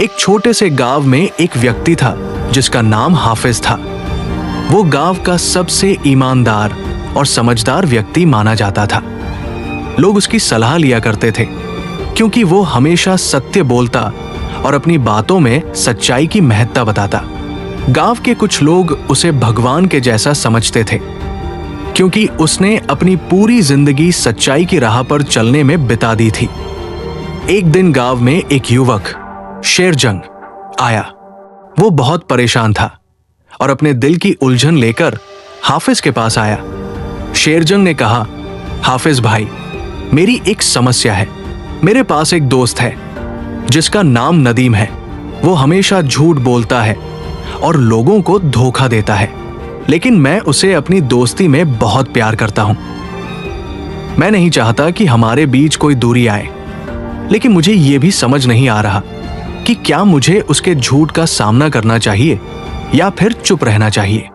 एक छोटे से गांव में एक व्यक्ति था जिसका नाम हाफिज था। वो गांव का सबसे ईमानदार और समझदार व्यक्ति माना जाता था। लोग उसकी सलाह लिया करते थे क्योंकि वो हमेशा सत्य बोलता और अपनी बातों में सच्चाई की महत्ता बताता। गांव के कुछ लोग उसे भगवान के जैसा समझते थे क्योंकि उसने अपनी पूरी जिंदगी सच्चाई की राह पर चलने में बिता दी थी। एक दिन गांव में एक युवक शेरजंग आया। वो बहुत परेशान था और अपने दिल की उलझन लेकर हाफिज के पास आया। शेरजंग ने कहा, हाफिज भाई, मेरी एक समस्या है। मेरे पास एक दोस्त है जिसका नाम नदीम है। वो हमेशा झूठ बोलता है और लोगों को धोखा देता है, लेकिन मैं उसे अपनी दोस्ती में बहुत प्यार करता हूं। मैं नहीं चाहता कि हमारे बीच कोई दूरी आए, लेकिन मुझे यह भी समझ नहीं आ रहा कि क्या मुझे उसके झूठ का सामना करना चाहिए या फिर चुप रहना चाहिए।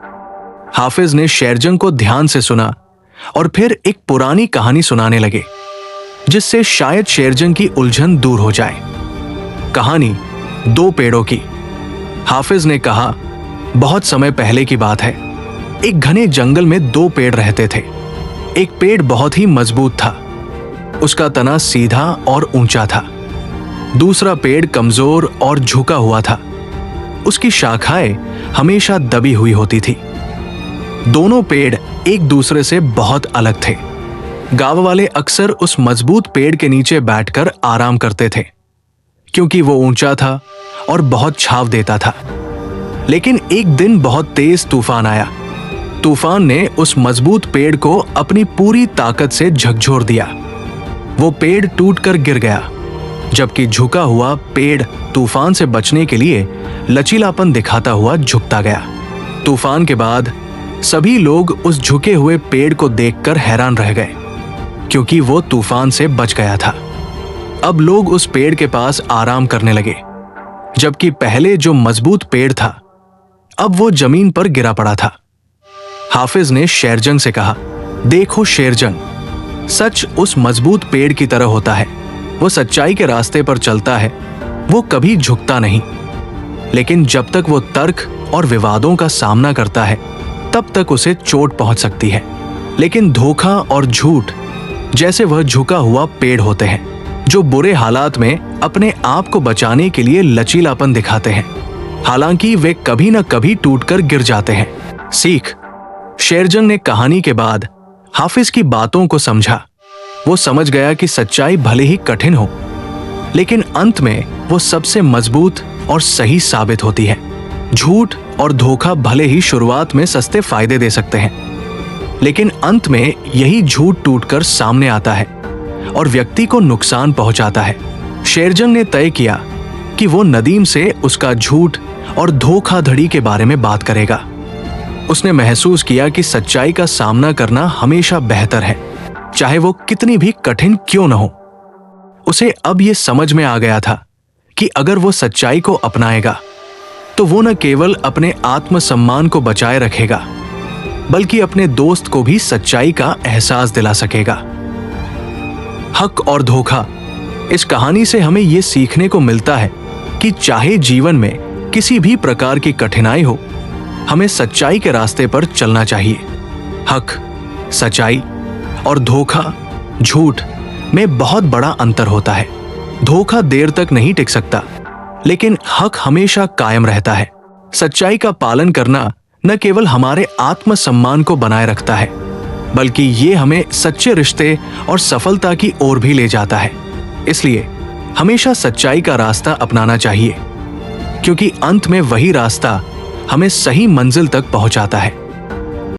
हाफिज ने शेरजंग को ध्यान से सुना और फिर एक पुरानी कहानी सुनाने लगे जिससे शायद शेरजंग की उलझन दूर हो जाए। कहानी दो पेड़ों की। हाफिज ने कहा, बहुत समय पहले की बात है। एक घने जंगल में दो पेड़ रहते थे। एक पेड़ बहुत ही मजबूत था, उसका तना सीधा और ऊंचा था। दूसरा पेड़ कमजोर और झुका हुआ था, उसकी शाखाएं हमेशा दबी हुई होती थी। दोनों पेड़ एक दूसरे से बहुत अलग थे। गांव वाले अक्सर उस मजबूत पेड़ के नीचे बैठकर आराम करते थे क्योंकि वो ऊंचा था और बहुत छांव देता था। लेकिन एक दिन बहुत तेज तूफान आया। तूफान ने उस मजबूत पेड़ को अपनी पूरी ताकत से झकझोर दिया। वो पेड़ टूटकर गिर गया, जबकि झुका हुआ पेड़ तूफान से बचने के लिए लचीलापन दिखाता हुआ झुकता गया। तूफान के बाद सभी लोग उस झुके हुए पेड़ को देखकर हैरान रह गए क्योंकि वो तूफान से बच गया था। अब लोग उस पेड़ के पास आराम करने लगे, जबकि पहले जो मजबूत पेड़ था अब वो जमीन पर गिरा पड़ा था। हाफिज ने शेरजंग से कहा, देखो शेरजंग, सच उस मजबूत पेड़ की तरह होता है। वो सच्चाई के रास्ते पर चलता है, वो कभी झुकता नहीं। लेकिन जब तक वो तर्क और विवादों का सामना करता है तब तक उसे चोट पहुंच सकती है। लेकिन धोखा और झूठ जैसे वह झुका हुआ पेड़ होते हैं जो बुरे हालात में अपने आप को बचाने के लिए लचीलापन दिखाते हैं, हालांकि वे कभी न कभी टूटकर गिर जाते हैं। सीख। शेरजंग ने कहानी के बाद हाफिज की बातों को समझा। वो समझ गया कि सच्चाई भले ही कठिन हो, लेकिन अंत में वो सबसे मजबूत और सही साबित होती है। झूठ और धोखा भले ही शुरुआत में सस्ते फायदे दे सकते हैं, लेकिन अंत में यही झूठ टूटकर सामने आता है और व्यक्ति को नुकसान पहुंचाता है। शेरजंग ने तय किया कि वो नदीम से उसका झूठ और धोखाधड़ी के बारे में बात करेगा। उसने महसूस किया कि सच्चाई का सामना करना हमेशा बेहतर है, चाहे वो कितनी भी कठिन क्यों न हो। उसे अब ये समझ में आ गया था कि अगर वो सच्चाई को अपनाएगा तो वो न केवल अपने आत्मसम्मान को बचाए रखेगा, बल्कि अपने दोस्त को भी सच्चाई का एहसास दिला सकेगा। हक और धोखा। इस कहानी से हमें यह सीखने को मिलता है कि चाहे जीवन में किसी भी प्रकार की कठिनाई हो, हमें सच्चाई के रास्ते पर चलना चाहिए। हक, सच्चाई और धोखा, झूठ में बहुत बड़ा अंतर होता है। धोखा देर तक नहीं टिक सकता, लेकिन हक हमेशा कायम रहता है। सच्चाई का पालन करना न केवल हमारे आत्मसम्मान को बनाए रखता है, बल्कि ये हमें सच्चे रिश्ते और सफलता की ओर भी ले जाता है। इसलिए हमेशा सच्चाई का रास्ता अपनाना चाहिए, क्योंकि अंत में वही रास्ता हमें सही मंजिल तक पहुंचाता है।